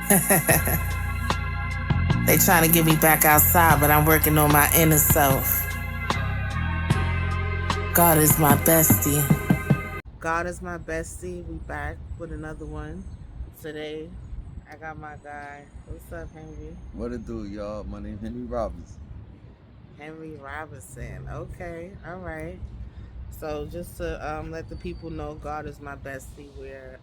They trying to get me back outside, but I'm working on my inner self. God is my bestie. God is my bestie. We back with another one. Today, I got my guy. What's up, Henry? What it do, y'all? My name Henry Robinson. Henry Robinson. Okay, all right. So just to let the people know, God is my bestie. Where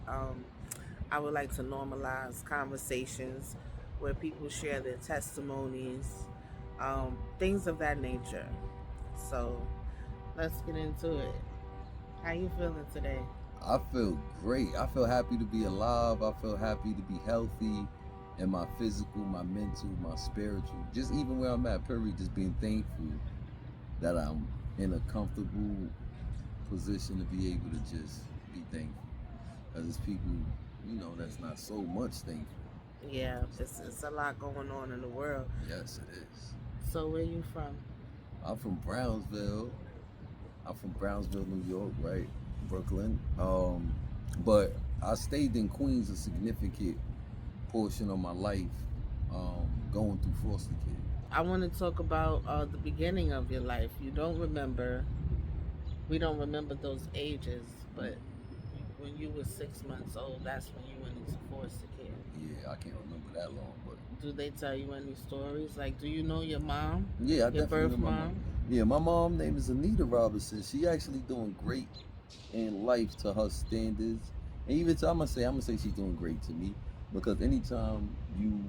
I would like to normalize conversations where people share their testimonies, things of that nature. So let's get into it. How you feeling today? I feel great. I feel happy to be alive. I feel happy to be healthy in my physical, my mental, my spiritual. Just even where I'm at, period. Just being thankful that I'm in a comfortable position to be able to just be thankful. Because there's people, that's not so much thankful. Yeah, it's a lot going on in the world. Yes, it is. So where you from? I'm from Brownsville. I'm from Brownsville, New York, right? Brooklyn. But I stayed in Queens a significant portion of my life, going through foster care. I want to talk about the beginning of your life. You don't remember. We don't remember those ages, but when you were 6 months old, that's when you went into foster care. Yeah, I can't remember that long, but Do they tell you any stories? Like, do you know your mom? yeah, I Your definitely birth know my mom. mom? Yeah, my mom name is Anita Robinson. She actually doing great in life to her standards, and even to, I'm gonna say she's doing great to me because anytime you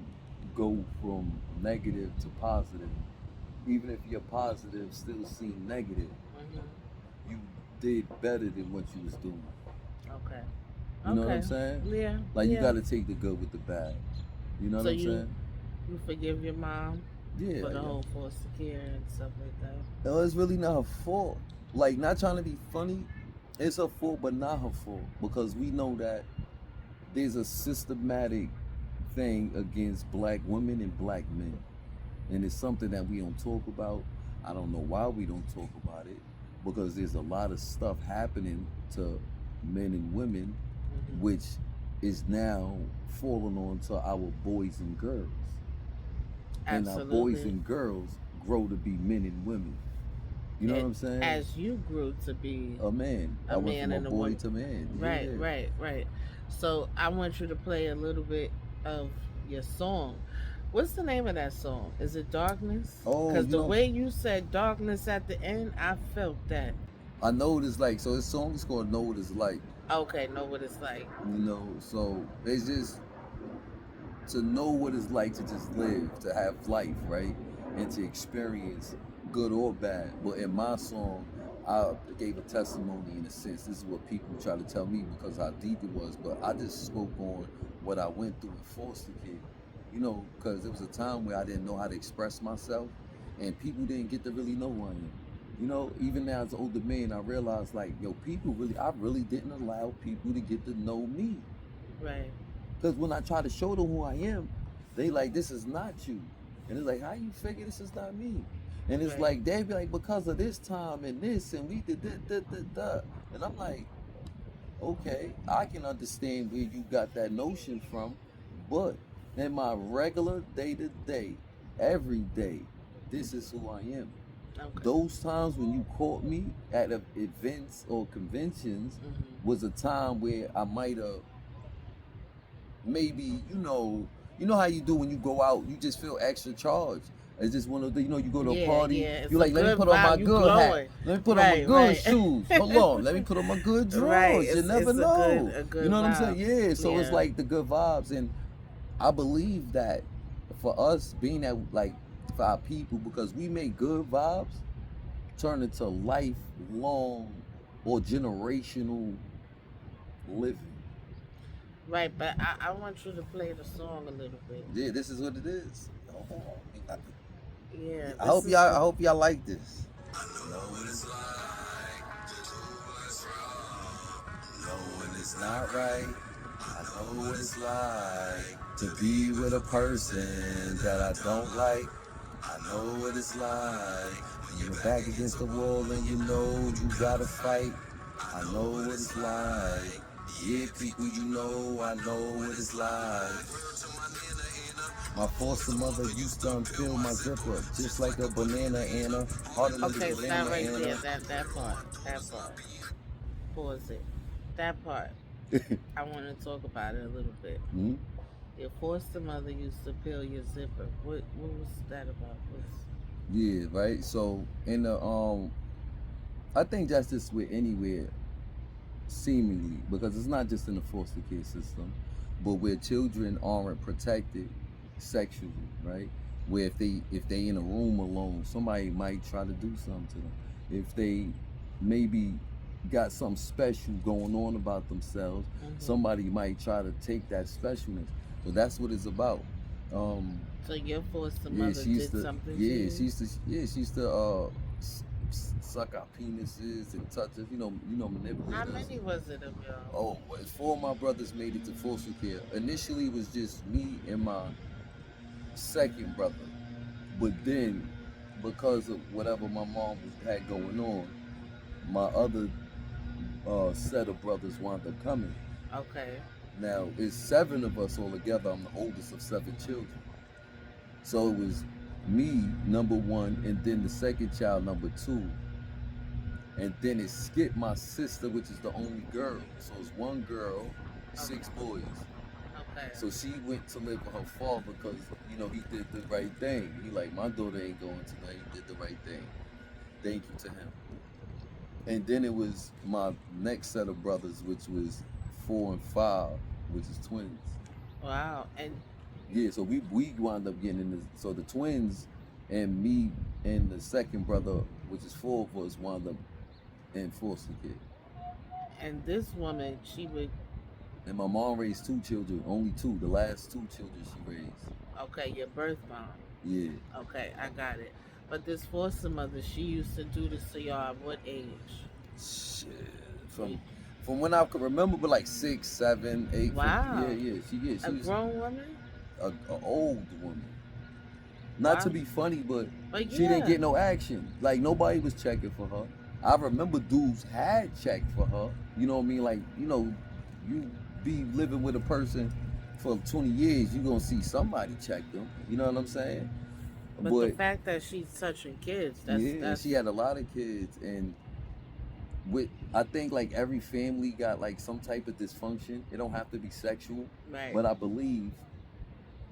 go from negative to positive, even if you're positive still seem negative, Hmm. you did better than what you was doing. Okay. You know what I'm Okay. saying? Yeah. Like you Yeah. got to take the good with the bad. You know what So I'm saying? you forgive your mom Yeah, for the yeah. whole foster care and stuff like that. No, it's really not her fault. Like, not trying to be funny, it's her fault, but not her fault because we know that there's a systematic thing against black women and black men, and it's something that we don't talk about. I don't know why we don't talk about it because there's a lot of stuff happening to men and women, Hmm. which is now falling on to our boys and girls, and our boys Absolutely. and girls grow to be men and women. You know what It I'm saying? as you grew to be A man. I a went man from a and a boy woman. to man. Right, Yeah. right, right. So I want you to play a little bit of your song. What's the name of that song? Is it Darkness? Oh, Because the way you said darkness at the end, I felt that. I know what it's like. So this song is called Know What It's Like. Okay, know what it's like. So it's just to know what it's like to just live, to have life, right? And to experience good or bad. But in my song, I gave a testimony in a sense. This is what people try to tell me because how deep it was. But I just spoke on what I went through in foster care. Because there was a time where I didn't know how to express myself and people didn't get to really know who I am. Even now as an older man, I realized like, yo, I really didn't allow people to get to know me. Right. Because when I try to show them who I am, they like, this is not you. And it's like, how you figure this is not me? And it's Right. like, they be like, because of this time and this, and we did da. And I'm like, okay, I can understand where you got that notion from, but in my regular day to day, every day, this is who I am. Okay. Those times when you caught me at events or conventions Hmm. was a time where I might have maybe how you do when you go out, you just feel extra charged. It's just one of the, you go to a Yeah, party, yeah. It's you a like, let me good put on my vibe. You good hat, glowing. let me put on my Right, good right. shoes, hold on, let me put on my good Right. drawers. You never It's know. a You good know what I'm saying? vibe. Yeah, so it's Yeah. like the good vibes. And I believe that for us being that, like, for our people, because we make good vibes turn into lifelong or generational living. Right, but I want you to play the song a little bit. Yeah, this is what it is. Yeah, I this hope is y'all. the I hope y'all like this. I know what it's like to do what's wrong. Know when it's not right. I know what it's like to be with a person that I don't like. I know what it's like when you're back against the wall and you know you gotta fight. I know what it's like. Yeah, people, I know what it's like. My foster mother used to unfill my zipper just like a banana, Anna. Harder than Okay, a stop banana, right there. Anna. That part. That part. Pause it. That part. I want to talk about it a little bit. Hmm? Your foster mother used to peel your zipper. What was that about? What's Yeah, right. So in the I think that's just with anywhere seemingly because it's not just in the foster care system, but where children aren't protected sexually, right? Where if they in a room alone, somebody might try to do something to them. If they maybe got something special going on about themselves, mm-hmm. somebody might try to take that specialness. But that's what it's about. Um, So your foster yeah, mother she used did to. something to Yeah, you? she used to suck our penises and touch us. How Manipulate us. many was it of y'all? Oh, well, four of my brothers made it to foster care. Initially, it was just me and my second brother, but then because of whatever my mom had going on, my other set of brothers wound up coming. Okay. Now it's seven of us all together. I'm the oldest of seven children. So it was me, number one, and then the second child, number two. And then it skipped my sister, which is the only girl. So it's one girl, Okay. six boys. Okay. So she went to live with her father because, he did the right thing. He like, my daughter ain't going tonight. He did the right thing. Thank you to him. And then it was my next set of brothers, which was 4 and 5, which is twins. Wow. And Yeah, so we wound up getting in this. So the twins and me and the second brother, which is 4 of us, wound up in foster care. this woman, she would. And my mom raised two children, only two, the last two children she raised. Okay, your birth mom. Yeah. Okay, I got it. But this foster mother, she used to do this to y'all at what age? Shit. We- From when I could remember, but like 6, 7, 8. Wow. She A was grown woman? a old woman. Not to Wow. be funny, but But she didn't yeah. get no action. Like nobody was checking for her. I remember dudes had checked for her. You know what I mean? Like, you be living with a person for 20 years, you gonna see somebody check them. You know what I'm saying? But the But fact that she's touching kids, yeah, that's she had a lot of kids, and with I think like every family got like some type of dysfunction. It don't have to be sexual, right. but I believe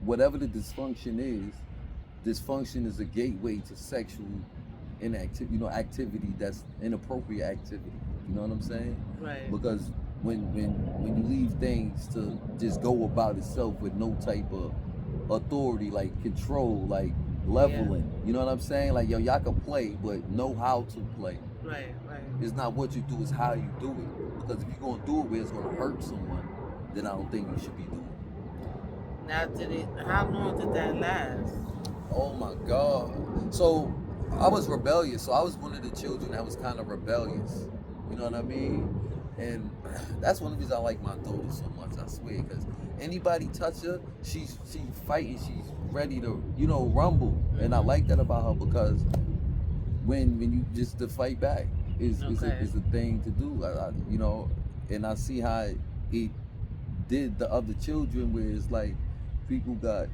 whatever the dysfunction is a gateway to sexual inactivity, activity that's inappropriate activity. You know what I'm saying? Right. Because when you leave things to just go about itself with no type of authority, like control, like Yeah. leveling, you know what I'm saying? Like, yo, y'all can play, but know how to play. Right. Right. It's not what you do, it's how you do it. Because if you're gonna do it where it's gonna hurt someone, then I don't think you should be doing it. Now, how long did that last? Oh my God. So I was rebellious. So I was one of the children that was kind of rebellious. You know what I mean? And that's one of the reasons I like my daughter so much, I swear. Because anybody touch her, she's fighting, she's ready to, rumble. And I like that about her because when you just to fight back Okay. is a thing to do. And I see how it did the other children where it's like people got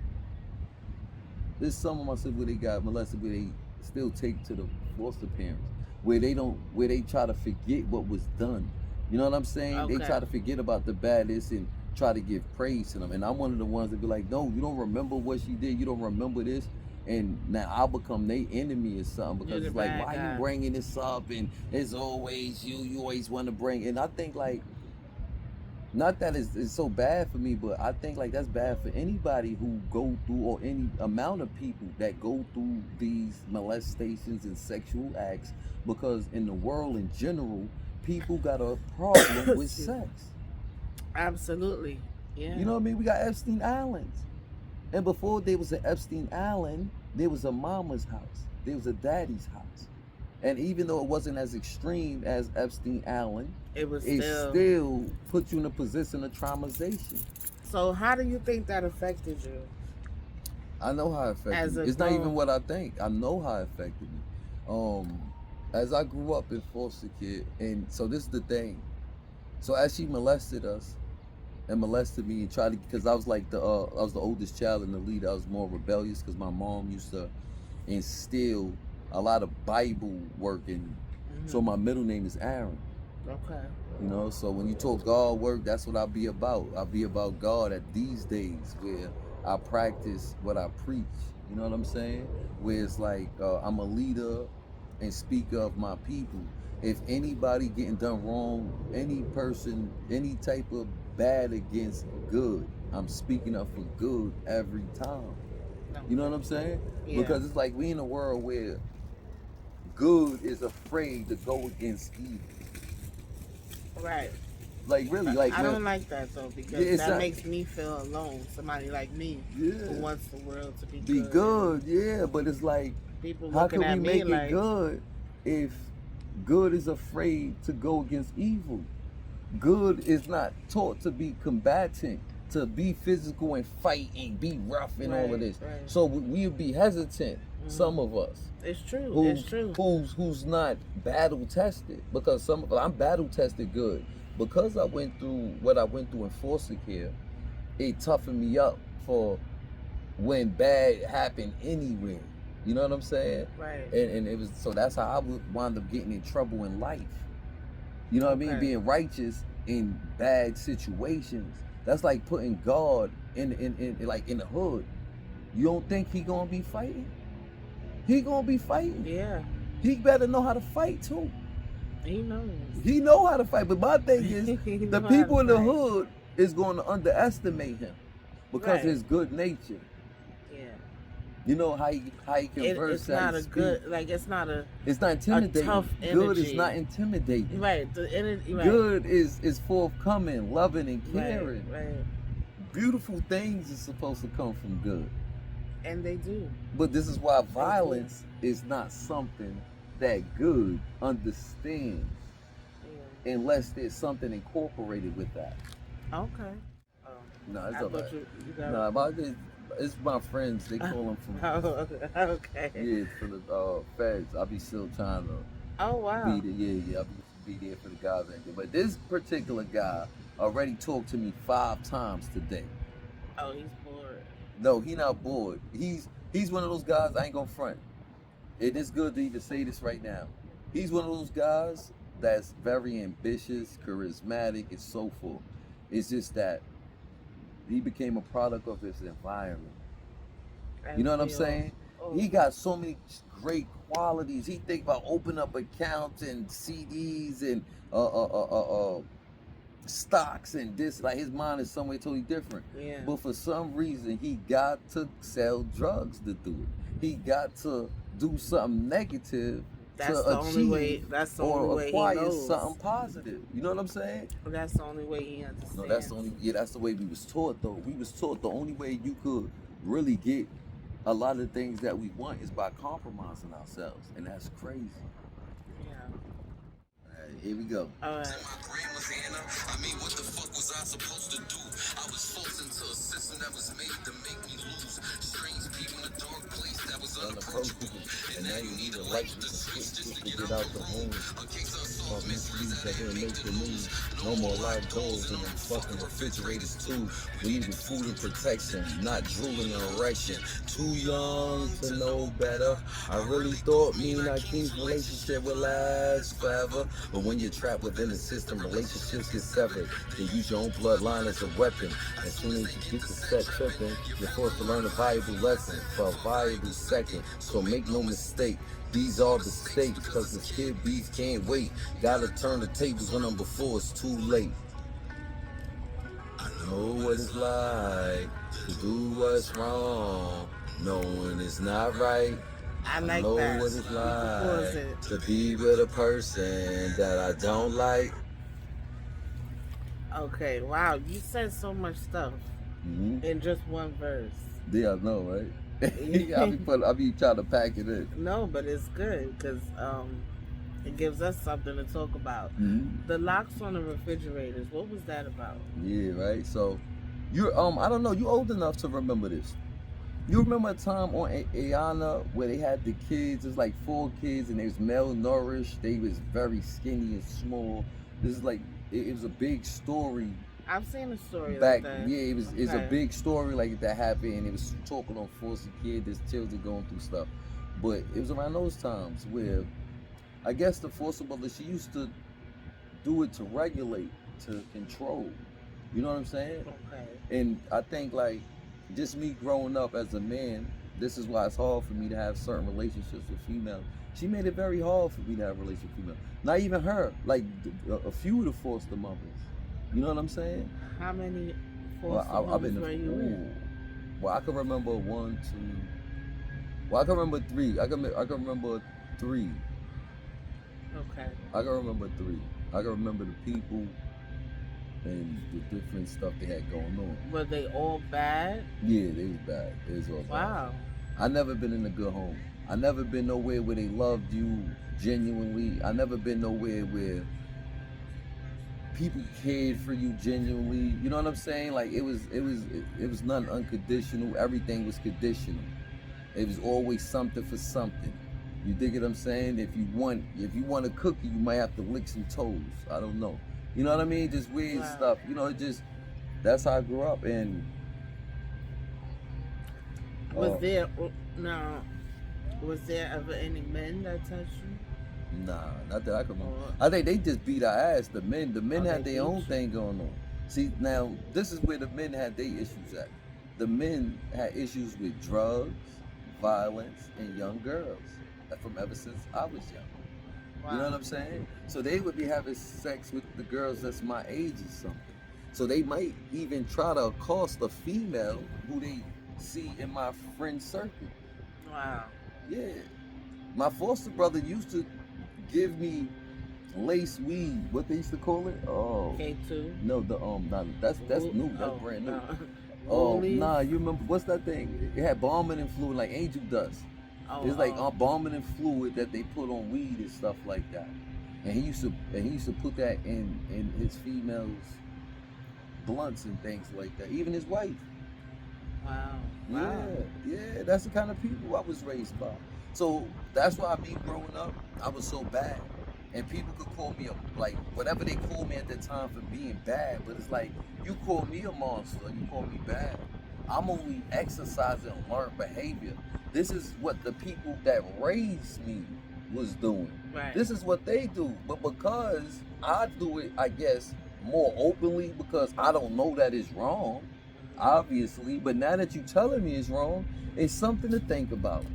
there's some of my siblings where they got molested where they still take to the foster parents where they try to forget what was done. You know what I'm saying? They Okay. try to forget about the badness and try to give praise to them. And I'm one of the ones that be like, no, you don't remember what she did. You don't remember this. And now I'll become their enemy or something You're because the it's like, bad why guy. you bringing this up? And it's always you always want to bring. And I think like, not that it's so bad for me, but I think like that's bad for anybody who go through or any amount of people that go through these molestations and sexual acts because in the world in general, people got a problem with Excuse me. sex. Absolutely. Yeah. You know what I mean? We got Epstein Islands. And before there was an Epstein Island, there was a mama's house. There was a daddy's house. And even though it wasn't as extreme as Epstein Island, It was it still. still put you in a position of traumatization. So, how do you think that affected you? I know how it affected As me. a It's not even grown. what I think. I know how it affected me. As I grew up in foster care, and so this is the thing. So as she molested us, and molested me and tried to, because I was like I was the oldest child in the leader. I was more rebellious because my mom used to instill a lot of Bible work in me. So my middle name is Aaron. Okay. You know, so when you talk God work, that's what I'll be about. I'll be about God at these days where I practice what I preach. You know what I'm saying? Where it's like I'm a leader and speaker of my people. If anybody getting done wrong, any person, any type of bad against good, I'm speaking up for good every time. You know what I'm saying? Yeah. Because it's like we in a world where good is afraid to go against evil. Right. Like really, like I don't like that though, because Yeah, that makes me feel alone. Somebody like me yeah, who wants the world to be good. Yeah, but it's like, People how looking can we at me make it like, good if good is afraid to go against evil? Good is not taught to be combatant, to be physical and fight and be rough and all of this. Right. So we'd be hesitant. Some of us. It's true. Who's, It's true. Who's not battle tested, because I'm battle tested good, because I went through what I went through in foster care. It toughened me up for when bad happened anywhere. You know what I'm saying? Right. And it was, so that's how I would wind up getting in trouble in life. You know what I mean? Being righteous in bad situations. That's like putting God in like in the hood. You don't think he gonna be fighting? He gonna be fighting. Yeah. He better know how to fight too. He knows. He know how to fight. But my thing is, the people in the hood is going to underestimate him because his good nature. Yeah. You know how he converse. It's not a good, like, it's not intimidating. A tough energy. Good is not intimidating. Right. The energy. Right. Good is forthcoming, loving, and caring. Right. Beautiful things is supposed to come from good. And they do. But this is why violence is not something that good understands, unless there's something incorporated with that. Okay. No, it's all right. It's my friends. They call them from. Okay. Yeah, for the feds. I'll be still trying to. Oh wow. Be there. Yeah. I'll be there for the guys. But this particular guy already talked to me 5 times today. Oh, he's bored. No, he not bored. He's one of those guys. I ain't gonna front. It is good to even say this right now. He's one of those guys that's very ambitious, charismatic, and so forth. It's just that he became a product of his environment. You know what I'm saying? He got so many great qualities. He think about opening up accounts and CDs and stocks and this. Like, his mind is somewhere totally different. Yeah. But for some reason, he got to sell drugs to do it. He got to do something negative to achieve or acquire something positive. You know what I'm saying? That's the only way he understands. No, that's the way we was taught though. We was taught the only way you could really get a lot of the things that we want is by compromising ourselves, and that's crazy. Yeah. All right, here we go. All right. I mean, what the fuck was I supposed to do? I was forced into a system that was made to make me lose. Strange people in a dark place that was unapproachable. And now you need a light with the switch just to get out the home. A case of unsolved mysteries that didn't make the news. No more live goals in them fucking refrigerators too. We needed food and protection, not drooling and erection. Too young to know better. I really thought me and Akeem's relationship would last forever. But when you're trapped within the system, relationships get severed. Then use your own bloodline as a weapon. As soon as you get to set tripping, you're forced to learn a valuable lesson for a valuable second. So make no mistake, these are the stakes, cause this kid beef can't wait. Gotta turn the tables on them before it's too late. I know what it's like to do what's wrong, knowing it's not right. I like know that. what it's like to be with a person that I don't like. Okay, wow, you said so much stuff in just one verse. Yeah, I know, right? I be trying to pack it in. No, but it's good because it gives us something to talk about. The locks on the refrigerators, what was that about? Yeah, right. So you're I don't know, you old enough to remember this. You remember a time on Ayana where they had the kids, there's like 4 kids and they was malnourished, they was very skinny and small. This is like, it was a big story I've seen a story back. like that. Yeah, it's a Okay. big story like that happened, and it was talking on foster kids, there's children going through stuff. But it was around those times where I guess the foster mother, she used to do it to regulate, to control. You know what I'm saying? Okay. And I think like just me growing up as a man, this is why it's hard for me to have certain relationships with females. She made it very hard for me to have a relationship with females. Not even her, like a few of the foster mothers. You know what I'm saying? How many Well, foster I've homes been were you in? Well, I can remember one, two. Well, I can remember three. I can remember three. Okay. I can remember three. I can remember the people and the different stuff they had going on. Were they all bad? Yeah, they was bad. It was all bad. Wow. I never been in a good home. I never been nowhere where they loved you genuinely. I never been nowhere where people cared for you genuinely. You know what I'm saying? Like it was nothing unconditional. Everything was conditional. It was always something for something. You dig what I'm saying? If you want a cookie, you might have to lick some toes. I don't know. You know what I mean? Just weird Wow. stuff. You know, it just that's how I grew up. And Was there now? Was there ever any men that touched you? nah, not that I can remember. Or I think they just beat our ass. The men Oh, had they their beat own you. thing going on. See, now this is where the men had their issues at. The men had issues with drugs, violence, and young girls. From ever since I was young. wow. You know what I'm saying? So they would be having sex with the girls that's my age or something. So they might even try to accost a female who they see in my friend circle. Wow. Yeah. My foster brother used to give me lace weed. What they used to call it? Oh. K2. No, that's new. That's brand new. Oh, Woolies? nah, you remember what's that thing? It had balming and fluid like angel dust. Oh, It's like oh. embalming and fluid that they put on weed and stuff like that. And he used to put that in his females' blunts and things like that. Even his wife. Wow. Wow. Yeah, that's the kind of people I was raised by. So that's why me growing up, I was so bad. And people could call me like whatever they called me at the time for being bad, but it's like you call me a monster, you call me bad. I'm only exercising learned behavior. This is what the people that raised me was doing. Right. This is what they do. But because I do it, I guess, more openly because I don't know that it's wrong, obviously. But now that you're telling me it's wrong, it's something to think about.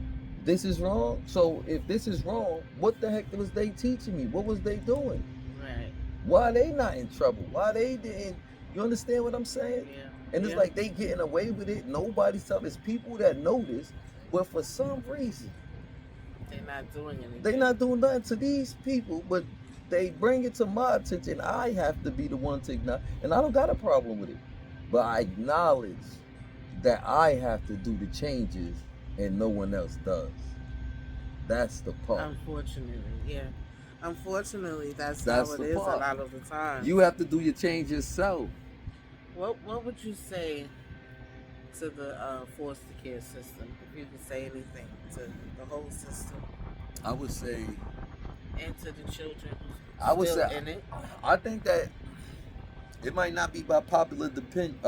This is wrong. So if this is wrong, what the heck was they teaching me? What was they doing? Right. Why they not in trouble? Why they didn't? You understand what I'm saying? Yeah. And it's Yeah. like they getting away with it. Nobody's telling. It's people that know this, but for some reason They're not doing anything. they not doing nothing to these people. But they bring it to my attention. I have to be the one to acknowledge, and I don't got a problem with it. But I acknowledge that I have to do the changes, and no one else does. That's the part. Unfortunately, yeah. Unfortunately, that's That's how it the is part. a lot of the time. You have to do your change yourself. What would you say to the foster care system, if you could say anything to the whole system I would say. and to the children who's I would still say. in it? I think that it might not be by popular opinion,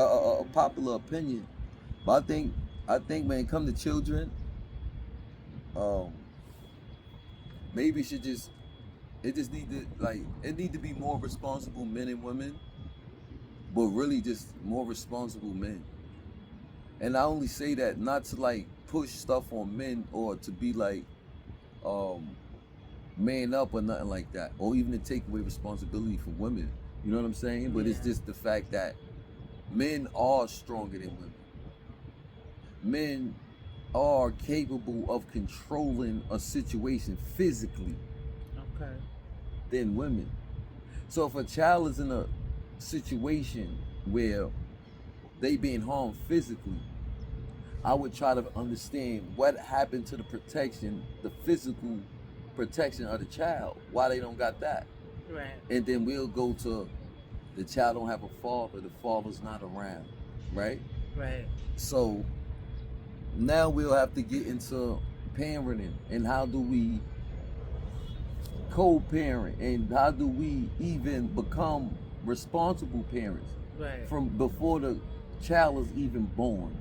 but I think when it comes to children, maybe it just need to be more responsible men and women, but really just more responsible men. And I only say that not to like push stuff on men or to be like man up or nothing like that, or even to take away responsibility from women. You know what I'm saying? But it's Yeah. just the fact that men are stronger than women. Men are capable of controlling a situation physically Okay. than women. So if a child is in a situation where they being harmed physically, I would try to understand what happened to the protection, the physical protection of the child, why they don't got that. Right. And then we'll go to the child don't have a father, the father's not around, right? Right. So now we'll have to get into parenting and how do we co-parent and how do we even become responsible parents. Right. from before the child is even born.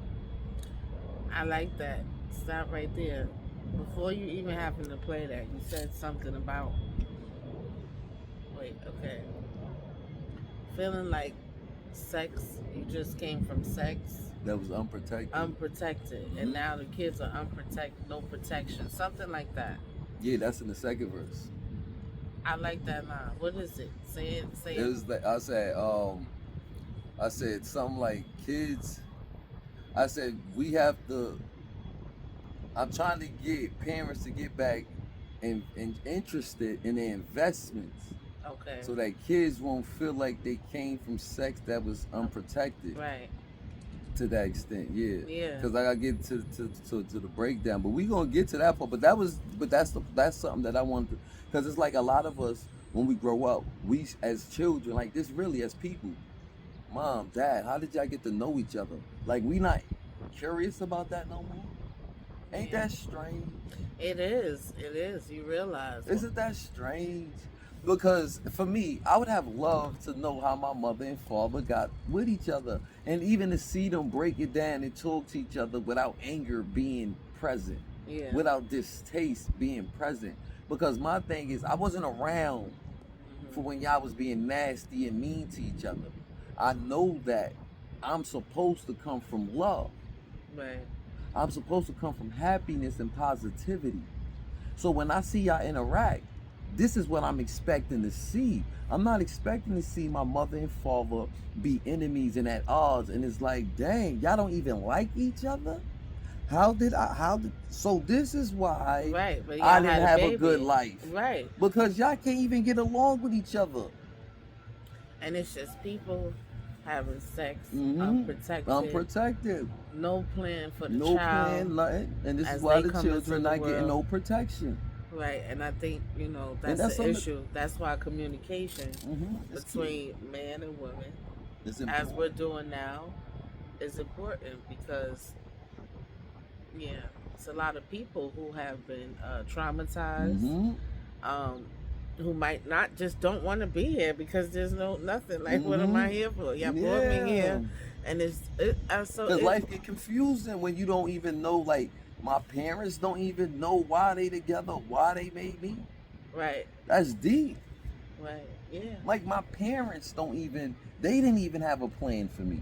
I like that. Stop right there. Before you even having to play that, you said something about. Wait, okay. Feeling like sex, you just came from sex, That was unprotected. unprotected, and now the kids are unprotected, no protection. Something like that. Yeah, that's in the second verse. I like that line. What is it? Say it, say It it. was like I said something like kids. I said we have to. I'm trying to get parents to get back and interested in their investments, Okay. so that kids won't feel like they came from sex that was unprotected Right. to that extent. Yeah. Yeah. Because I gotta get to the breakdown, but we gonna get to that part. But that's something that I wanted to, because it's like a lot of us when we grow up, we as children, like this really as people, mom, dad, how did y'all get to know each other? Like we not curious about that no more. Ain't Yeah. that strange? It is. It is. You realize. Isn't that strange? Because for me, I would have loved to know how my mother and father got with each other, and even to see them break it down and talk to each other without anger being present, Yeah. without distaste being present. Because my thing is, I wasn't around for when y'all was being nasty and mean to each other. I know that I'm supposed to come from love. Right. I'm supposed to come from happiness and positivity. So when I see y'all interact, this is what I'm expecting to see. I'm not expecting to see my mother and father be enemies and at odds. And it's like, dang, y'all don't even like each other? So this is why Right. But I y'all didn't had have baby. a good life. Right. Because y'all can't even get along with each other. And it's just people having sex Mhm. unprotected. Unprotected. No plan for the No child. plan, nothing. And this as is why they the come into children the not getting no world. protection. Right, and I think that's that's the something- issue. That's why communication It's key. between man and woman, It's as important. we're doing now, is important because it's a lot of people who have been traumatized, Mhm. who might not just don't want to be here because there's nothing like what am I here for? Yeah, brought me here, and Because life get confusing when you don't even know. Like my parents don't even know why they together, why they made me. right, That's deep. yeah, Like my parents they didn't even have a plan for me.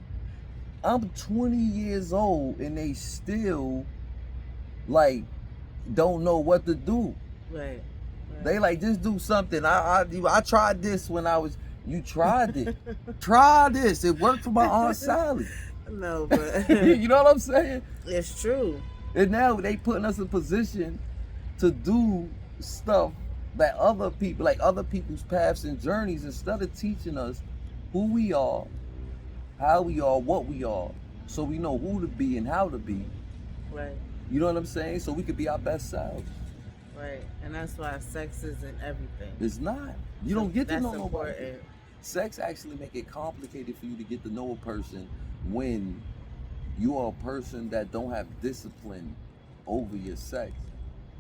I'm 20 years old and they still like don't know what to do. right. They like just do something. I tried this when I was. You tried it. Try this. It worked for my Aunt Sally. No, but You know what I'm saying? it's true. And now they putting us in position to do stuff that other people, like other people's paths and journeys, instead of teaching us who we are, how we are, what we are, so we know who to be and how to be. Right. You know what I'm saying? So we could be our best selves. Right, and that's why sex isn't everything. It's not. You don't get to That's know nobody. important. Sex actually make it complicated for you to get to know a person when you are a person that don't have discipline over your sex.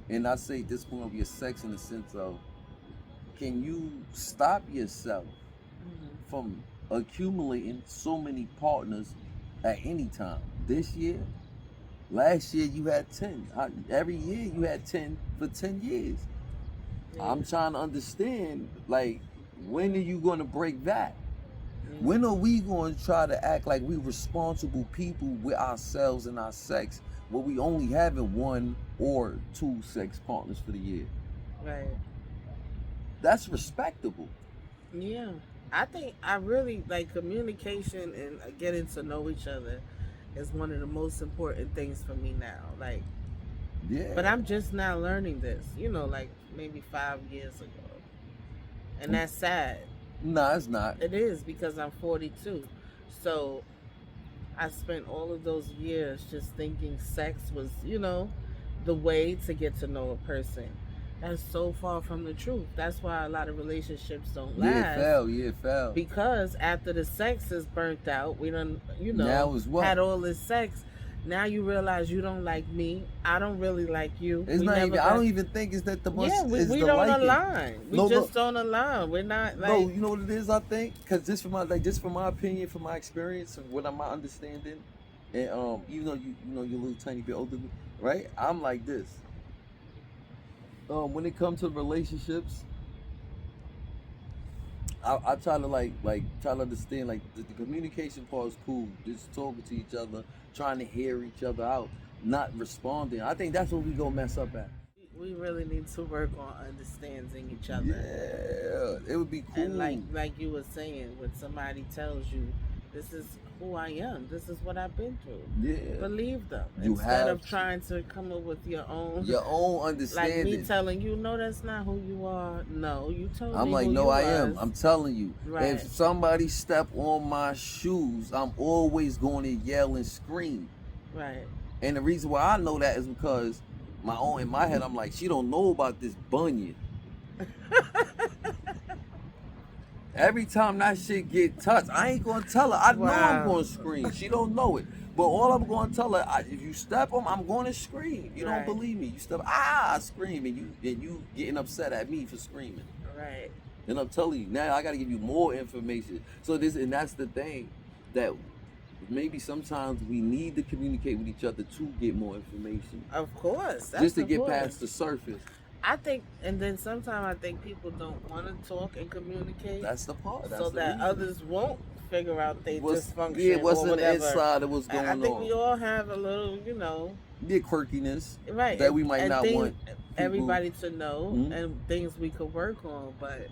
And I say discipline over your sex in the sense of, can you stop yourself from accumulating so many partners at any time? This year, last year you had 10. Every year you had 10 for 10 years. Yeah. I'm trying to understand, like, when are you going to break that? Yeah. When are we going to try to act like we responsible people with ourselves and our sex, where we only having 1 or 2 sex partners for the year? Right. That's respectable. Yeah. I think I really like communication and getting to know each other is one of the most important things for me now. Like, Yeah. but I'm just now learning this, like maybe 5 years ago. And that's sad. No, it's not. It is because I'm 42. So I spent all of those years just thinking sex was, the way to get to know a person. That's so far from the truth. That's why a lot of relationships don't last. Yeah, it fell. Because after the sex is burnt out, we done, Now is what? had all this sex. Now you realize you don't like me. I don't really like you. It's We not never even. I got- don't even think it's that the much. Yeah, is we the don't liking. align. We No, just look. don't align. We're not like. No, you know what it is. I think because just from my opinion, from my experience, and what I'm my understanding, and even though you're a little tiny bit older than me, right? I'm like this. When it comes to relationships, I try to try to understand the communication part is cool. Just talking to each other, trying to hear each other out, not responding. I think that's what we gonna mess up at. We really need to work on understanding each other. Yeah, it would be cool. And like you were saying, when somebody tells you, "This is who I am. This is what I've been through," Yeah, believe them You instead have of to. trying to come up with your own. Your own Like understanding. me telling you, no, that's not who you are. No, you told me. I'm like, who no, you I am. was. I'm telling you. Right. If somebody step on my shoes, I'm always going to yell and scream. Right. And the reason why I know that is because in my head, I'm like, she don't know about this bunion. Every time that shit get touched, I ain't gonna tell her. I know I'm Wow. gonna scream. She don't know it. But all I'm gonna tell her, if you step on, I'm gonna scream. You Right. don't believe me. You step, I scream, and you getting upset at me for screaming. Right. And I'm telling you, now I gotta give you more information. So that's the thing, that maybe sometimes we need to communicate with each other to get more information. Of course. That's Just to the get point. past the surface. I think, and then sometimes I think people don't want to talk and communicate, That's the part. That's so the that reason. ours won't figure out they dysfunction Yeah, what's or on the whatever. inside of what's And going I think on. we all have a little, The quirkiness right, that we might and not things, want everybody to know, Mhm. and things we could work on. But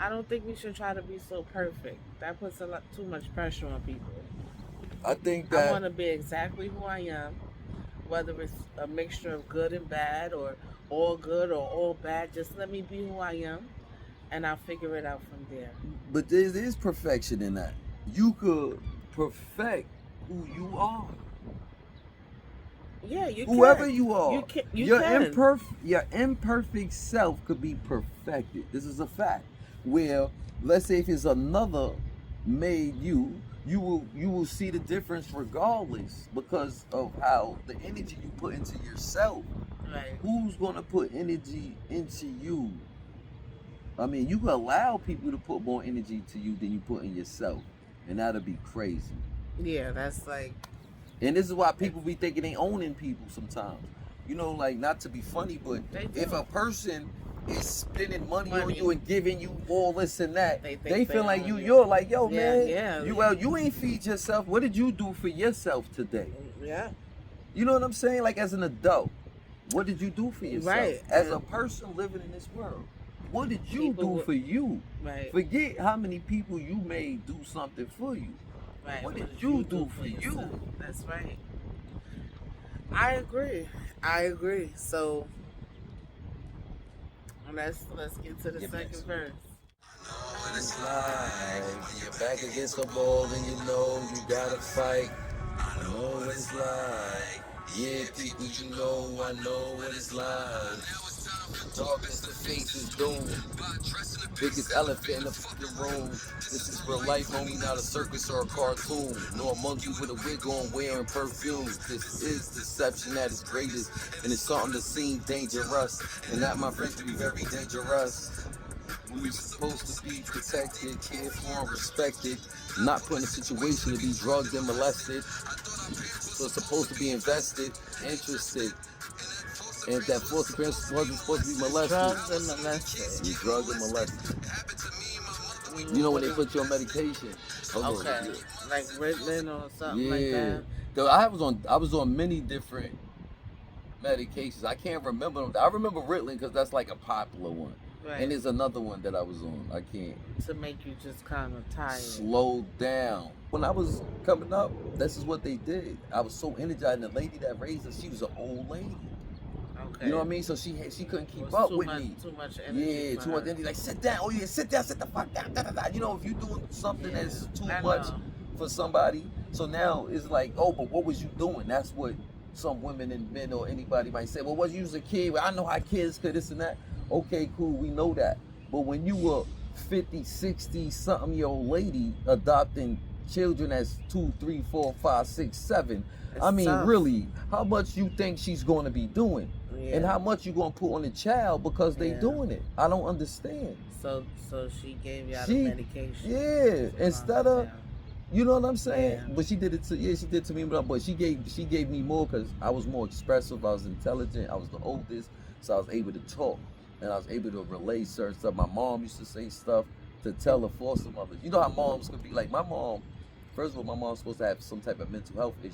I don't think we should try to be so perfect. That puts too much pressure on people. I think I that want to be exactly who I am, whether it's a mixture of good and bad, or all good or all bad. Just let me be who I am, and I'll figure it out from there. but there is perfection in that. You could perfect who you are. Yeah, you Whoever can. you are. You your can. your imperfect self could be perfected. This is a fact. Where, let's say if it's another made you will see the difference regardless, because of how the energy you put into yourself. Right. Who's gonna put energy into you? I mean, you can allow people to put more energy to you than you put in yourself, and that'll be crazy. Yeah, that's like. And this is why people be thinking they owning people sometimes. Like, not to be funny, but They do. if a person is spending money on Money. you and giving you all this and that, They they think feel they like own you. you're like, yo, Yeah, man, yeah. you ain't feed yourself. What did you do for yourself today? Yeah. You know what I'm saying? Like, as an adult, what did you do for yourself? Right. As a person living in this world, what did you People do would- for you? Right. Forget how many people you made do something for you. Right. What did you do for you? yourself? That's right. I agree. So let's get to the Give second next. verse. What it's Like, like. when you're back against the wall and you know you gotta fight. I know what it's like. Yeah, people, you know, I know what it's like. Darkest the face is doom. Biggest elephant in the fucking room. This is real life, homie, not a circus or a cartoon. Nor a monkey with a wig on wearing perfume. This is deception at its greatest. And it's something that seems dangerous. And that, my friends, can be very dangerous. We're supposed to be protected, cared for, and respected. Not put in a situation to be drugged and molested. So it's supposed to be invested, interested. And if that fourth appearance wasn't supposed to be molested, Drugs and molested. you drugged and molested. You know when they put you on medication. Okay. Like Ritalin or something like Yeah. that. Cause I was on many different medications. I can't remember them. I remember Ritalin because that's like a popular one. Right. And there's another one that I was on. I can't. To make you just kind of tired. Slow down. When I was coming up, this is what they did. I was so energized, and the lady that raised us, she was an old lady. Okay. You know what I mean? So she couldn't It keep was up too with much, me. Too much energy. Yeah, for too much her. energy. Like, sit down. Oh yeah, sit down. Sit the fuck down. Da, da, da. You know, if you're doing something Yeah, that's too I much know. for somebody, so now it's like, oh, but what was you doing? That's what some women and men or anybody might say. Well, was you was a kid? Well, I know how kids could this and that. Okay, cool. We know that. But when you were 50, 60 something year old lady adopting children as 2, 3, 4, 5, 6, 7. It's I mean, tough. really, how much you think she's going to be doing, and Yeah. how much you going to put on the child because they Yeah. doing it? I don't understand. So she gave y'all She- the medication. Yeah, to instead calm of, down. you know what I'm saying? Yeah. But she did it to, she did to me, but she gave me more because I was more expressive, I was intelligent, I was the oldest, so I was able to talk, and I was able to relay certain stuff. My mom used to say stuff to tell the foster mothers. You know how moms could be like, my mom, first of all, my mom's supposed to have some type of mental health issue.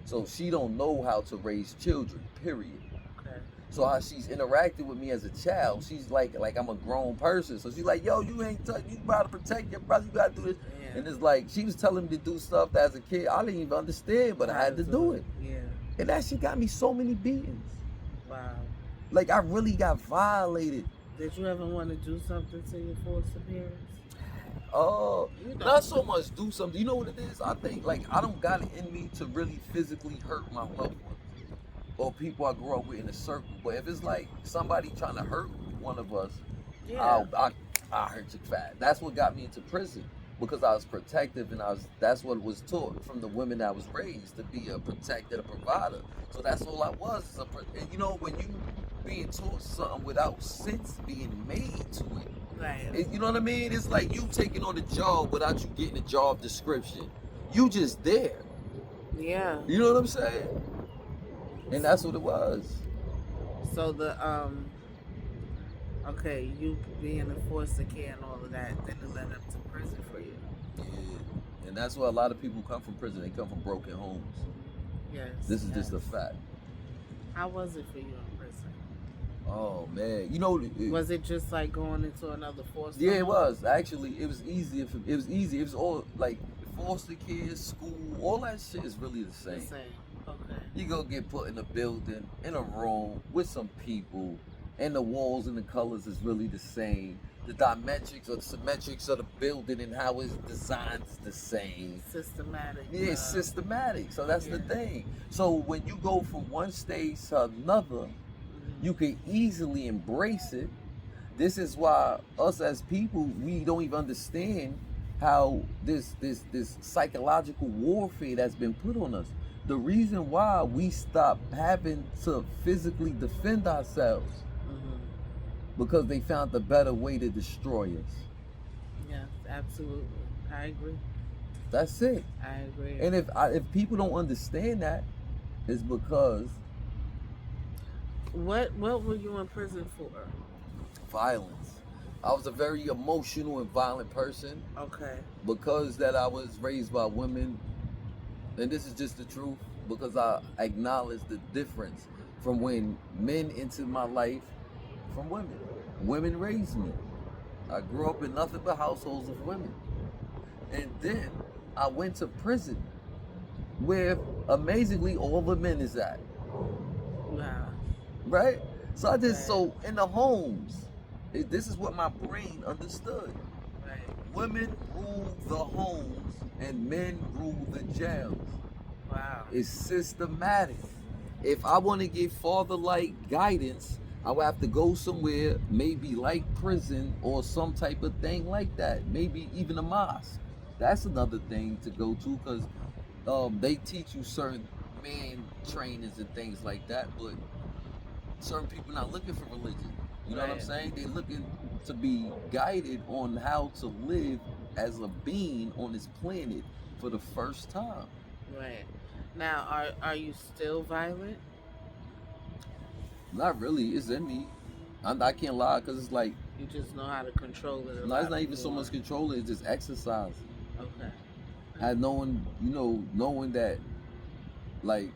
So she don't know how to raise children, period. Okay. So how she's interacted with me as a child, she's like I'm a grown person. So she's like, yo, you ain't you gotta protect your brother, you gotta do this. Yeah. And it's like, she was telling me to do stuff that as a kid, I didn't even understand, but I had to do it. Yeah. And that shit got me so many beatings. Wow. Like, I really got violated. Did you ever want to do something to your foster parents? Oh, You know. not so much do something. You know what it is? I think, like, I don't got it in me to really physically hurt my loved ones or people I grew up with in a circle. But if it's like somebody trying to hurt one of us, Yeah. I hurt you fast. That's what got me into prison, because I was protective, and that's what was taught from the women that I was raised, to be a protector, a provider. So that's all I was. And you know, when you being taught something without sense being made to it, Right. you know what I mean? It's like you taking on the job without you getting a job description. You just there. Yeah. You know what I'm saying? And that's what it was. So okay, you being in foster care and all of that, then it led up to prison for you. Yeah. And that's why a lot of people come from prison. They come from broken homes. Yes. This is yes. just a fact. How was it for you in prison? Oh man, you know, Was it just like going into another foster? yeah, it home? was actually. It was easy. It was easy. It was all like foster kids, school, all that shit is really the The same. same. Okay. You go get put in a building, in a room with some people, and the walls and the colors is really the same. The dimetrics or the symmetrics of the building and how it's designed is the same. Systematic. Yeah, it's systematic. So that's the Yeah. thing. So when you go from one stage to another, you can easily embrace it. This is why us as people, we don't even understand how this psychological warfare that's been put on us. The reason why we stop having to physically defend ourselves, because they found the better way to destroy us. Yes, absolutely. I agree. That's it. I agree. And if people don't understand that, it's because What were you in prison for? violence. I was a very emotional and violent person, Okay. because that I was raised by women, and this is just the truth, because I acknowledge the difference from when men entered my life from women. Women raised me. I grew up in nothing but households of women. And then I went to prison where amazingly all the men is at. Wow. Right? So I just, Right. so in the homes, this is what my brain understood. Right. Women rule the homes and men rule the jails. Wow. It's systematic. If I want to get father-like guidance, I would have to go somewhere, maybe like prison or some type of thing like that. Maybe even a mosque. That's another thing to go to, because they teach you certain man trainings and things like that, but certain people not looking for religion. You know what I'm Right. saying? They're looking to be guided on how to live as a being on this planet for the first time. Right. Now, are you still violent? Not really. It's in me. I can't lie, because it's like, You just know how to control it. no, it's not even so much controlling. It's just exercise. Okay. And knowing that, like,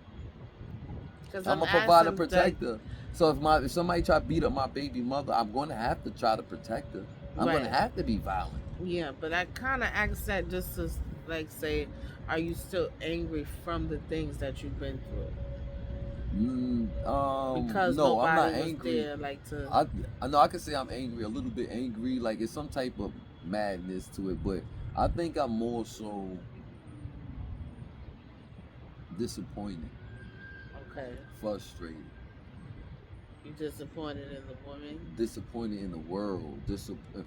'Cause I'm a asking provider, that- protector. So if somebody try to beat up my baby mother, I'm going to have to try to protect her. I'm going to Right. have to be violent. Yeah, but I kind of asked that just to like say, are you still angry from the things that you've been through? Because no, I'm not nobody was angry. there, like to. I know I can say I'm angry, a little bit angry, like it's some type of madness to it, but I think I'm more so disappointed, Okay. frustrated, You disappointed in the woman? disappointed in the world,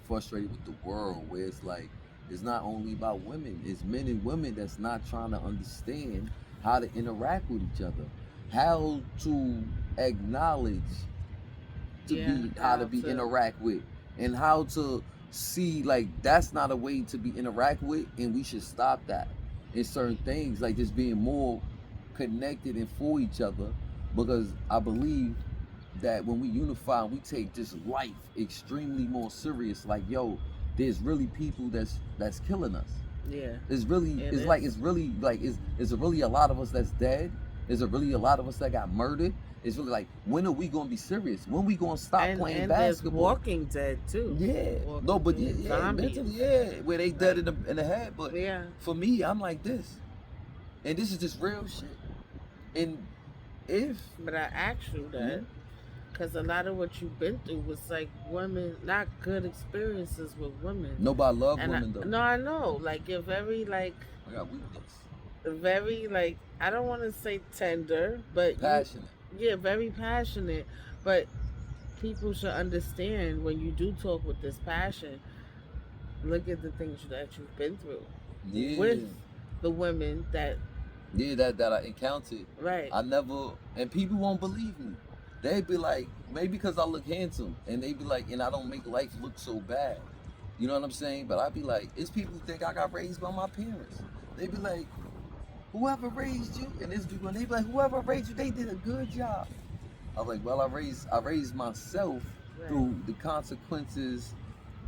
frustrated with the world, where it's like It's not only about women. It's men and women that's not trying to understand how to interact with each other, how to acknowledge to Yeah, be how to be interact with, and how to see like that's not a way to be interact with, and we should stop that in certain things, like just being more connected and for each other, because I believe that when we unify and we take this life extremely more serious, like yo, there's really people that's killing us. Yeah. It's really It it's is. like it's really like it's really a lot of us that's dead. Is it really a lot of us that got murdered? It's really like, when are we gonna be serious? When we gonna stop playing And basketball? there's Walking Dead too. Yeah. Walking No, but Dead, yeah, zombies. mentally, yeah, where they dead in the head. But Yeah. for me, I'm like this, and this is just real shit. And if But I asked you that Mhm. because a lot of what you've been through was like women, not good experiences with women. nobody love And women though, no, I know. Like you're very like I got weakness, very like I don't want to say tender, but passionate. yeah, very passionate. But people should understand when you do talk with this passion. Look at the things that you've been through Yeah, with the women that yeah, that I encountered. right. I never, and people won't believe me. They be like, maybe because I look handsome, and they be like, and I don't make life look so bad. You know what I'm saying? But I be like, it's people who think I got raised by my parents. They be like, whoever raised you, and this people, and they be like, whoever raised you, they did a good job. I was like, well, I raised myself Right. through the consequences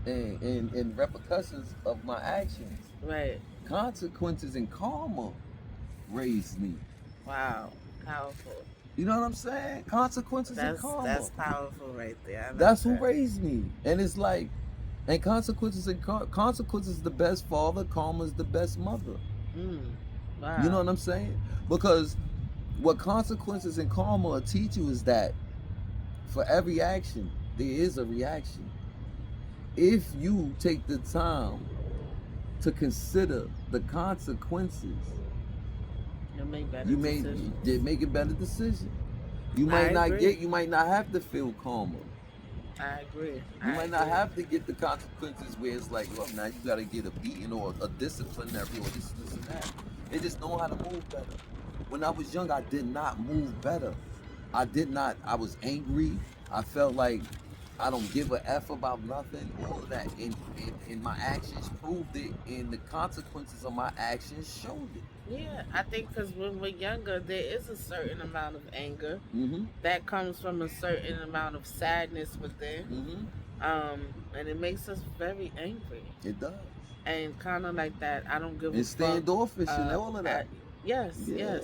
and repercussions of my actions. Right. Consequences and karma raised me. Wow. Powerful. You know what I'm saying? Consequences and karma. That's powerful right there. I like That's who that. raised me. And it's like, and consequences consequences is the best father, karma is the best mother. Wow. You know what I'm saying? Because what consequences and karma will teach you is that for every action, there is a reaction. If you take the time to consider the consequences, You'll make better you may decisions. make a better decision. You I might not agree. you might not have to feel karma. I agree. You might not have to get the consequences where it's like, look, now you gotta get a beating or a disciplinary or this and that. They just know how to move better. When I was young, I did not move better. I was angry. I felt like I don't give a F about nothing, all of that. And my actions proved it, and the consequences of my actions showed it. Yeah, I think because when we're younger, there is a certain amount of anger Mm-hmm. that comes from a certain amount of sadness within, Mm-hmm. and it makes us very angry. It does. And kind of like that, I don't give And a fuck. standoffish and all of that. Yes, Yeah. yes.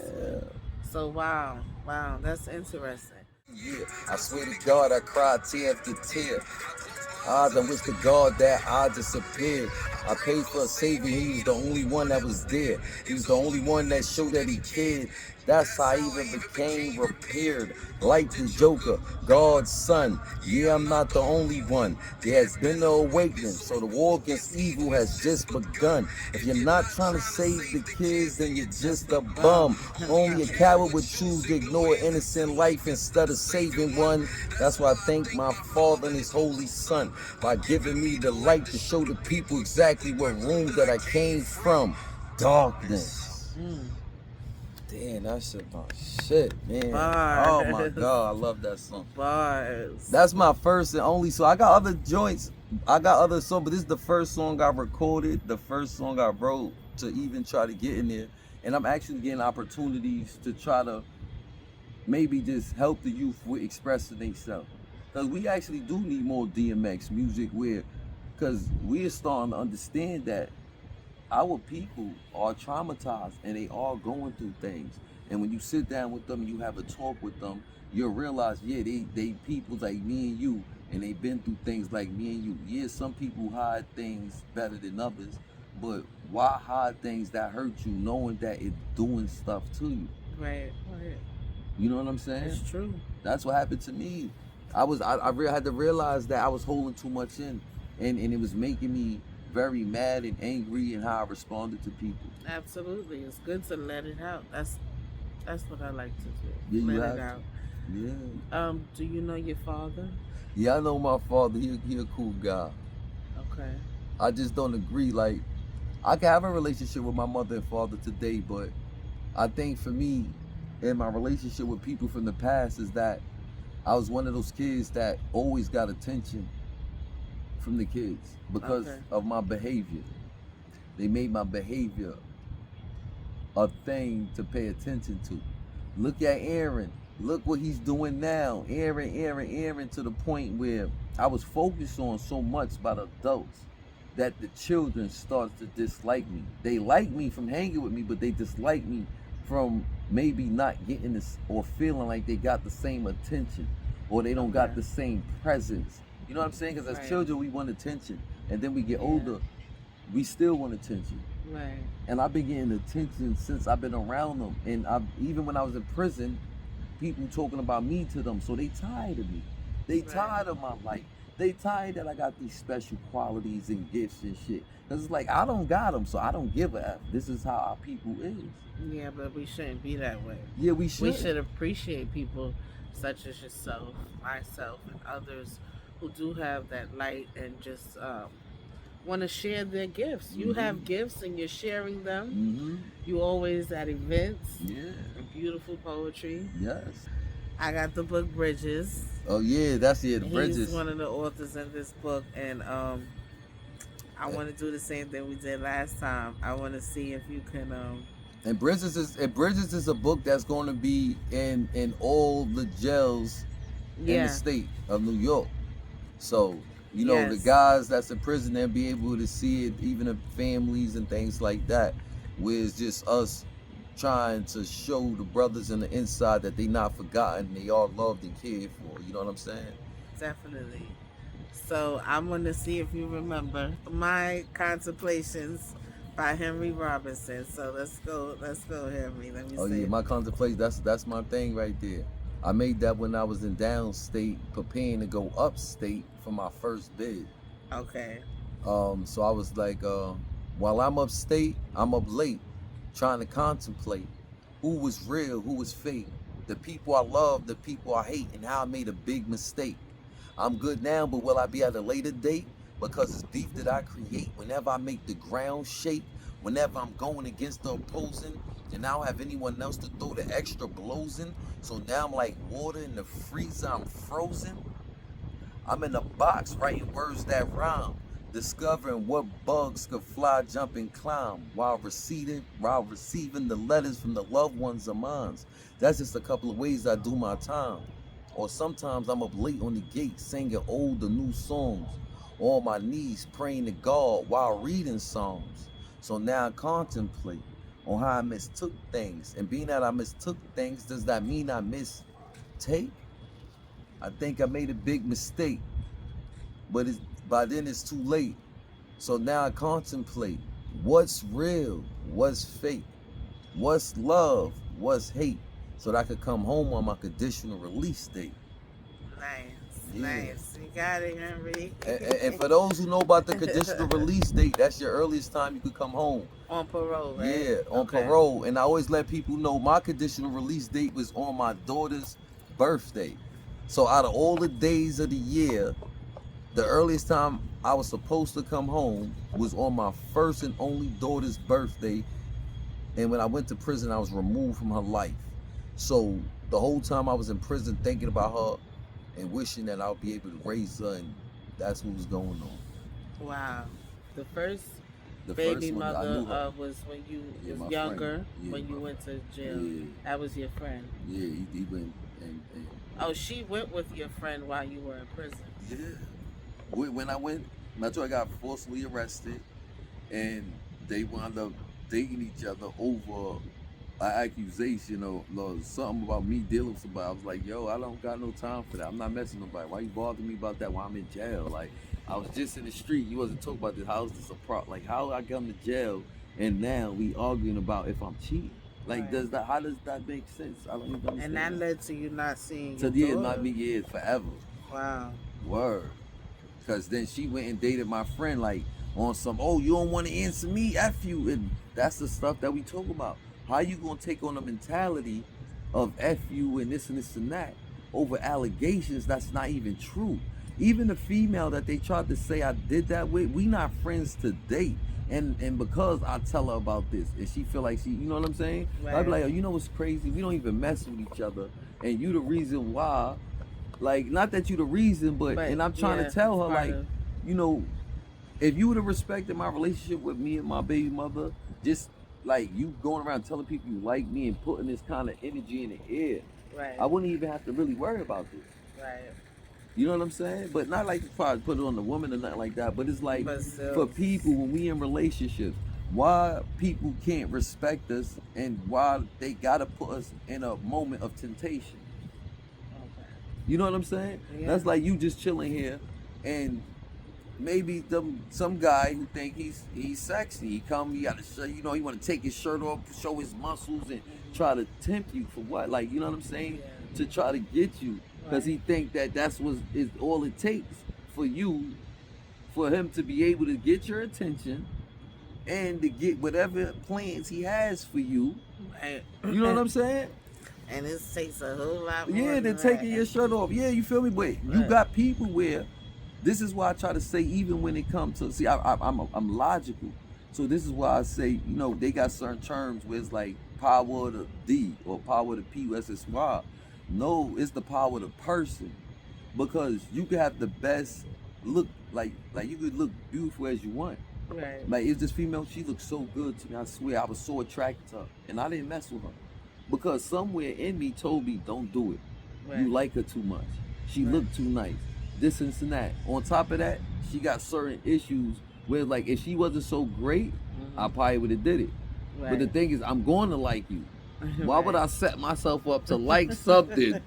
So wow, that's interesting. Yeah, I swear to God, I cried tear after tear. I done wish to God that I disappeared. I paid for a savior, he was the only one that was there. He was the only one that showed that he cared. That's how I even became repaired. Like the Joker, God's son. Yeah, I'm not the only one. There has been no awakening, so the war against evil has just begun. If you're not trying to save the kids, then you're just a bum. Only a coward would choose to ignore innocent life instead of saving one. That's why I thank my Father and His Holy Son by giving me the light to show the people exactly what room that I came from. Darkness. Damn, that shit my shit, man. Bars. Oh my God, I love that song. Bars. That's my first and only song. I got other joints. I got other songs, but this is the first song I recorded, the first song I wrote to even try to get in there. And I'm actually getting opportunities to try to maybe just help the youth with expressing themselves. Because we actually do need more DMX music because we're starting to understand that our people are traumatized and they are going through things. And when you sit down with them and you have a talk with them, you'll realize, yeah, they people like me and you, and they've been through things like me and you. Yeah, some people hide things better than others, but why hide things that hurt you knowing that it's doing stuff to you? Right. You know what I'm saying? It's true. That's what happened to me. I had to realize that I was holding too much in, and it was making me very mad and angry in how I responded to people. Absolutely. It's good to let it out. That's what I like to do. Yeah, you let have it to. out. Yeah. Do you know your father? Yeah, I know my father. He a cool guy. Okay. I just don't agree. Like, I can have a relationship with my mother and father today, but I think for me, in my relationship with people from the past, is that I was one of those kids that always got attention from the kids because Okay. of my behavior. They made my behavior a thing to pay attention to. Look at Aaron. Look what he's doing now. Aaron, to the point where I was focused on so much by the adults that the children started to dislike me. They like me from hanging with me, but they dislike me from maybe not getting this or feeling like they got the same attention or they don't got Okay. the same presence. You know what I'm saying? Because as Right. children, we want attention. And then we get Yeah. older, we still want attention. Right. And I've been getting attention since I've been around them. And even when I was in prison, people talking about me to them. So they tired of me. They Right. tired of my life. They tired that I got these special qualities and gifts and shit. Because it's like, I don't got them, so I don't give a F. This is how our people is. Yeah, but we shouldn't be that way. Yeah, we should. We should appreciate people such as yourself, myself, and others who do have that light and just want to share their gifts. You have gifts and you're sharing them. Mm-hmm. You always at events Yeah. and beautiful poetry. Yes. I got the book Bridges. Oh, yeah, that's it. He's Bridges. one of the authors in this book, and I want to do the same thing we did last time. I want to see if you can And Bridges is a book that's going to be in all the jails in yeah. the state of New York. So, you know, the Yes. guys that's in prison, they'll be able to see it, even the families and things like that, where it's just us trying to show the brothers in the inside that they not forgotten, they are loved and cared for. You know what I'm saying? Definitely. So I'm going to see if you remember My Contemplations by Henry Robinson. So let's go, Henry. Let me Oh see. yeah, My Contemplation, that's my thing right there. I made that when I was in downstate, preparing to go upstate for my first bid. Okay. So I was like, while I'm upstate, I'm up late, trying to contemplate who was real, who was fake, the people I love, the people I hate, and how I made a big mistake. I'm good now, but will I be at a later date? Because it's beef that I create. Whenever I make the ground shake, whenever I'm going against the opposing, and I don't have anyone else to throw the extra blows in. So now I'm like water in the freezer, I'm frozen. I'm in a box writing words that rhyme, discovering what bugs could fly, jump, and climb while receiving the letters from the loved ones of mine. That's just a couple of ways I do my time. Or sometimes I'm up late on the gate singing old or new songs, or on my knees praying to God while reading Psalms. So now I contemplate on how I mistook things. And being that I mistook things, does that mean I mistake? I think I made a big mistake, but by then it's too late. So now I contemplate what's real, what's fake, what's love, what's hate, so that I could come home on my conditional release date. Nice. Yeah. Nice. You got it, Henry. And for those who know about the conditional release date, that's your earliest time you could come home. On parole, right? Yeah, on Okay. parole. And I always let people know my conditional release date was on my daughter's birthday. So out of all the days of the year, the earliest time I was supposed to come home was on my first and only daughter's birthday. And when I went to prison, I was removed from her life. So the whole time I was in prison thinking about her and wishing that I'll be able to raise her, and that's what was going on. Wow. The first The baby first one, I knew mother her. was when you Yeah, my was younger, friend. Yeah, when you my went to jail. Yeah. That was your friend. Yeah, he went and Oh, she went with your friend while you were in prison. yeah. When I went, that's why I got forcibly arrested, and they wound up dating each other over an accusation or something about me dealing with somebody. I was like, yo, I don't got no time for that. I'm not messing with nobody. Why you bothering me about that while I'm in jail? Like, I was just in the street. You wasn't talking about this. How is this a problem? Like, how I come to jail and now we arguing about if I'm cheating? Like, Right. how does that make sense? I don't even understand. And that led to you not seeing So your yeah, daughter. not me, yeah, forever. Wow. Word. Because then she went and dated my friend, like, on some, oh, you don't want to answer me, F you. And that's the stuff that we talk about. How you going to take on the mentality of F you and this and that over allegations that's not even true? even the female that they tried to say I did that with, we not friends to date. And because I tell her about this, and she feel like she, you know what I'm saying? Right. I'd be like, oh, you know what's crazy? We don't even mess with each other, and you the reason why. Like, not that you the reason, but and I'm trying to tell her, like, you know, if you would have respected my relationship with me and my baby mother, just like you going around telling people you like me and putting this kind of energy in the air, Right. I wouldn't even have to really worry about this. Right. You know what I'm saying? But not like to try to put it on the woman or nothing like that. But it's like, But still. for people, when we in relationships, why people can't respect us and why they gotta put us in a moment of temptation. Okay. You know what I'm saying? Yeah. That's like you just chilling here, and maybe some guy who think he's sexy. He come, he gotta show, you know, he want to take his shirt off, show his muscles, and try to tempt you for what? Like, you know what I'm saying? Yeah. To try to get you, because Right. he think that that's what is all it takes for you, for him to be able to get your attention, and to get whatever plans he has for you. Right. You know what I'm saying? And it takes a whole lot more. Yeah, than they're that. taking your shirt off. Yeah, you feel me? But you Right. got people where, this is why I try to say, even when it comes to, see, I'm logical. So this is why I say, you know, they got certain terms where it's like power of the D or power of the P, SSY. No, it's the power of the person. Because you can have the best look, like you could look beautiful as you want. Right. Like, it's this female, she looked so good to me. I swear, I was so attracted to her. And I didn't mess with her. Because somewhere in me told me, don't do it. Right. You like her too much. She Right. looked too nice. This and that. On top of that, she got certain issues where, like, if she wasn't so great, I probably would have did it. Right. But the thing is, I'm going to like you. Why Right. would I set myself up to like something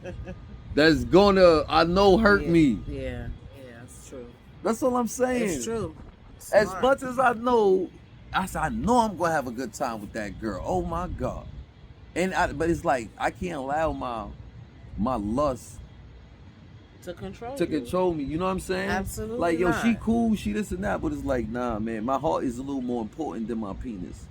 that's gonna, I know, hurt Yeah. me? Yeah. Yeah. It's true. That's all I'm saying. It's true. As Smart. much as I know, I know I'm gonna have a good time with that girl. Oh my God. But it's like, I can't allow my lust to control. to you. control me. You know what I'm saying? Absolutely Like, yo, she not. cool, she this and that, but it's like, nah, man, my heart is a little more important than my penis.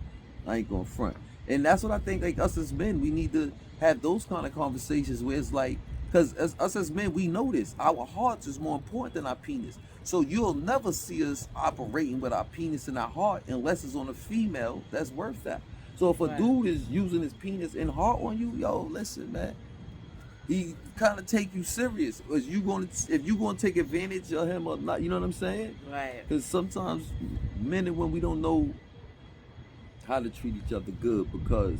I ain't gonna front. And that's what I think, like, us as men, we need to have those kind of conversations where it's like, because us as men, we know this. Our hearts is more important than our penis. So you'll never see us operating with our penis and our heart unless it's on a female that's worth that. So if a Right. dude is using his penis and heart on you, yo, listen, man, he kind of take you serious. If you gonna take advantage of him or not, you know what I'm saying? Right. Because sometimes men and women, we don't know how to treat each other good because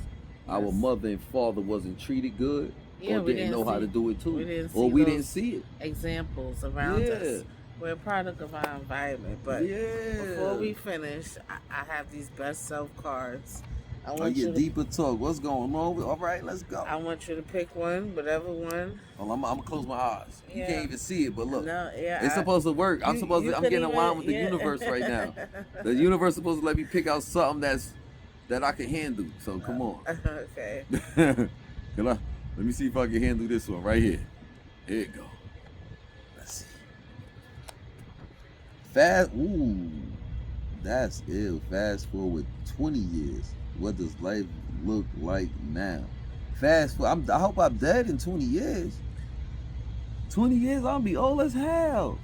our Yes. mother and father wasn't treated good, Yeah, or we didn't know how see- to do it too, we didn't or see we those didn't see it. examples around Yeah. us. We're a product of our environment. But Yeah. before we finish, I have these best self cards. I Oh want yeah, you to, deeper talk. What's going on? All right, let's go. I want you to pick one, whatever one. Well, I'm gonna close my eyes. You Yeah. can't even see it, but look, No, yeah, it's supposed to work. I'm you getting could in line even- with the yeah. universe right now. The universe supposed to let me pick out something that I can handle. So come on. Okay. Let me see if I can handle this one right here. Here you go. Let's see. That's ill. Fast forward 20 years. What does life look like now? Fast forward. I hope I'm dead in 20 years. 20 years, I'll be old as hell.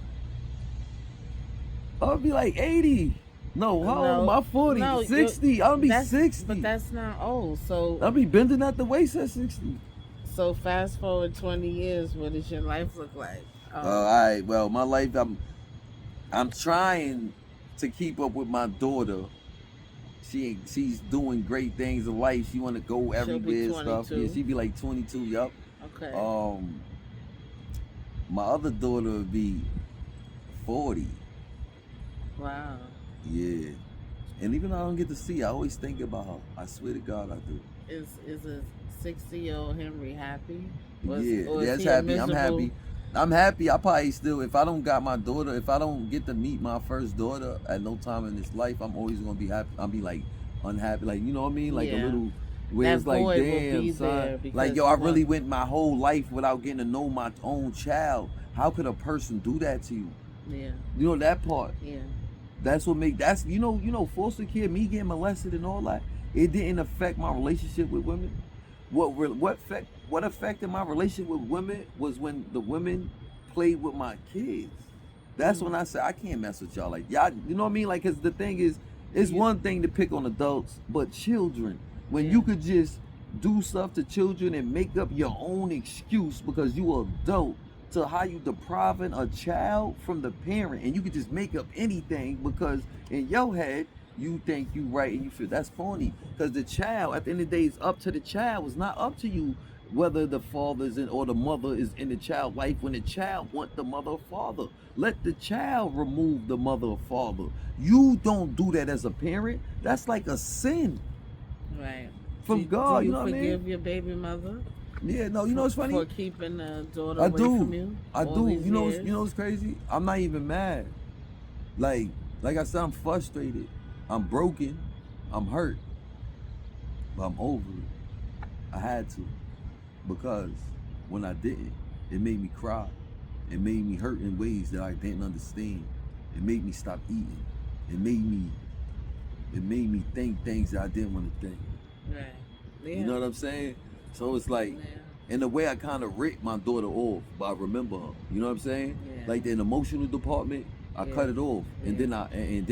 I'll be like 80. No, how old am I? 40, no, 60. I'll be That's- 60. But that's not old. I'll So be bending at the waist at 60. fast forward 20 years, what does your life look like? All right. Well, my life, I'm trying to keep up with my daughter. She's doing great things in life. She want to go She'll be everywhere and stuff. 22. Yeah, she be like 22. Yup. Okay. My other daughter would be 40. Wow. Yeah. And even though I don't get to see her, I always think about her. I swear to God, I do. Is a 60-year-old Henry happy? Yeah, or is that's he a happy. I'm miserable- happy. I'm happy. I probably still, if I don't got my daughter, if I don't get to meet my first daughter at no time in this life, I'm always gonna be happy. I'll be like unhappy, like, you know what I mean, like a Yeah. little. Where That it's like, void will damn, be son. there because Like, yo, I you really want- went my whole life without getting to know my own child. How could a person do that to you? Yeah. You know that part. Yeah. That's what make that's you know foster kid, me getting molested and all that. It didn't affect my relationship with women. What affected my relationship with women was when the women played with my kids. That's when I say I can't mess with y'all. Like y'all, you know what I mean? Like, cause the thing is, it's one thing to pick on adults, but children, when you could just do stuff to children and make up your own excuse because you an adult to how you depriving a child from the parent, and you could just make up anything because in your head you think you right and you feel that's phony. Because the child, at the end of the day, is up to the child. It's not up to you whether the father is in or the mother is in the child's life. When the child want the mother or father, let the child remove the mother or father. You don't do that as a parent. That's like a sin Right. from God. Do you know what I mean? forgive your baby mother Yeah, no, you know what's funny? for keeping the daughter I away do. from you? I all do. these You know, years? you know what's crazy? I'm not even mad. Like I said, I'm frustrated. I'm broken. I'm hurt. But I'm over it. I had to. Because when I didn't, it made me cry. It made me hurt in ways that I didn't understand. It made me stop eating. It made me think things that I didn't want to think. Right. Yeah. You know what I'm saying? So it's like, in a way, I kind of ripped my daughter off, but I remember her. You know what I'm saying? Yeah. Like the emotional department, I cut it off, and then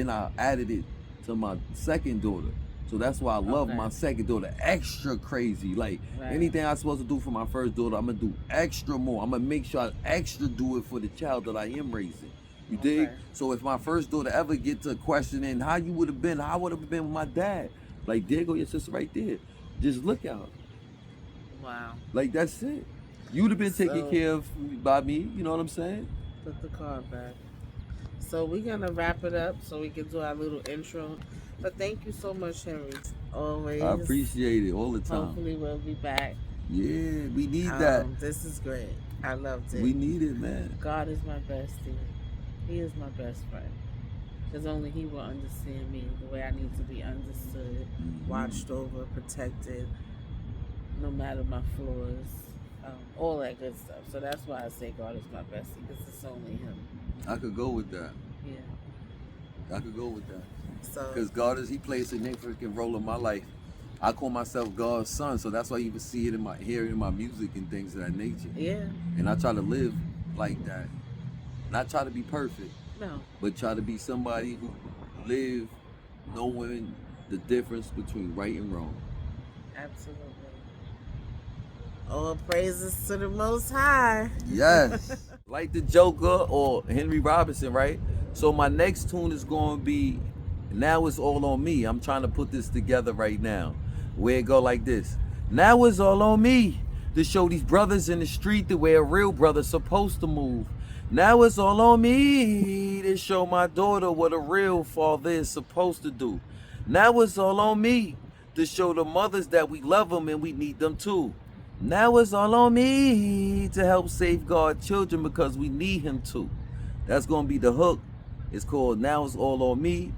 I added it to my second daughter. So that's why I love my second daughter extra crazy. Like anything I'm supposed to do for my first daughter, I'm gonna do extra more. I'm gonna make sure I extra do it for the child that I am raising. You dig? So if my first daughter ever get to questioning how you would have been, how would have been with my dad? Like, there go your sister right there. Just look at her. Wow. Like, that's it. You would have been taken care of by me. You know what I'm saying? Put the card back. So we're gonna wrap it up so we can do our little intro. But thank you so much, Henry. Always. I appreciate it all the time. Hopefully we'll be back. Yeah, we need that. This is great. I loved it. We need it, man. God is my bestie. He is my best friend. Because only He will understand me the way I need to be understood, watched over, protected, no matter my flaws, all that good stuff. So that's why I say God is my bestie, because it's only Him. I could go with that. Yeah. I could go with that. So Because God He plays a significant role in my life. I call myself God's son, so that's why you can see it hear it in my music and things of that nature. yeah, And I try to live like that. Not try to be perfect, no, but try to be somebody who live knowing the difference between right and wrong. absolutely. All praises to the Most High. Yes. Like the Joker or Henry Robinson, right? So my next tune is going to be Now It's All On Me. I'm trying to put this together right now. Where it go like this. Now it's all on me to show these brothers in the street the way a real brother's supposed to move. Now it's all on me to show my daughter what a real father is supposed to do. Now it's all on me to show the mothers that we love them and we need them too. Now it's all on me to help safeguard children because we need him to. That's going to be the hook. It's called Now It's All On Me.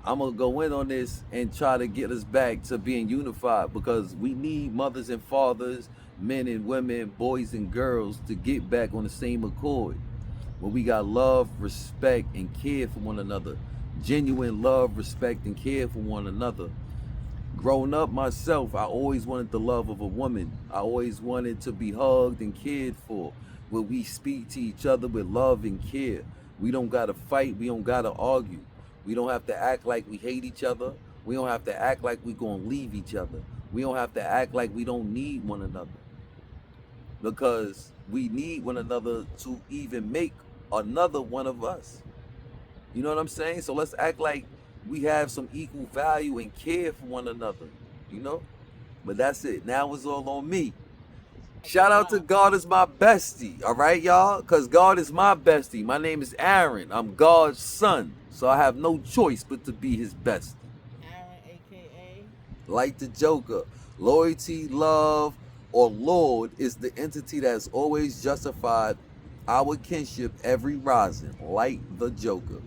I'm going to go in on this and try to get us back to being unified because we need mothers and fathers, men and women, boys and girls to get back on the same accord. Where we got love, respect, and care for one another. Genuine love, respect, and care for one another. Growing up myself, I always wanted the love of a woman. I always wanted to be hugged and cared for. Where we speak to each other with love and care. We don't gotta fight, we don't gotta argue. We don't have to act like we hate each other. We don't have to act like we're gonna leave each other. We don't have to act like we don't need one another. Because we need one another to even make another one of us. You know what I'm saying? So let's act like we have some equal value and care for one another, you know? But that's it. Now it's all on me. Shout out to God is my bestie, all right, y'all? Because God is my bestie. My name is Aaron. I'm God's son. So I have no choice but to be his bestie. Aaron, a.k.a. Like the Joker. Loyalty, love, or Lord is the entity that's always justified our kinship every rising, like the Joker.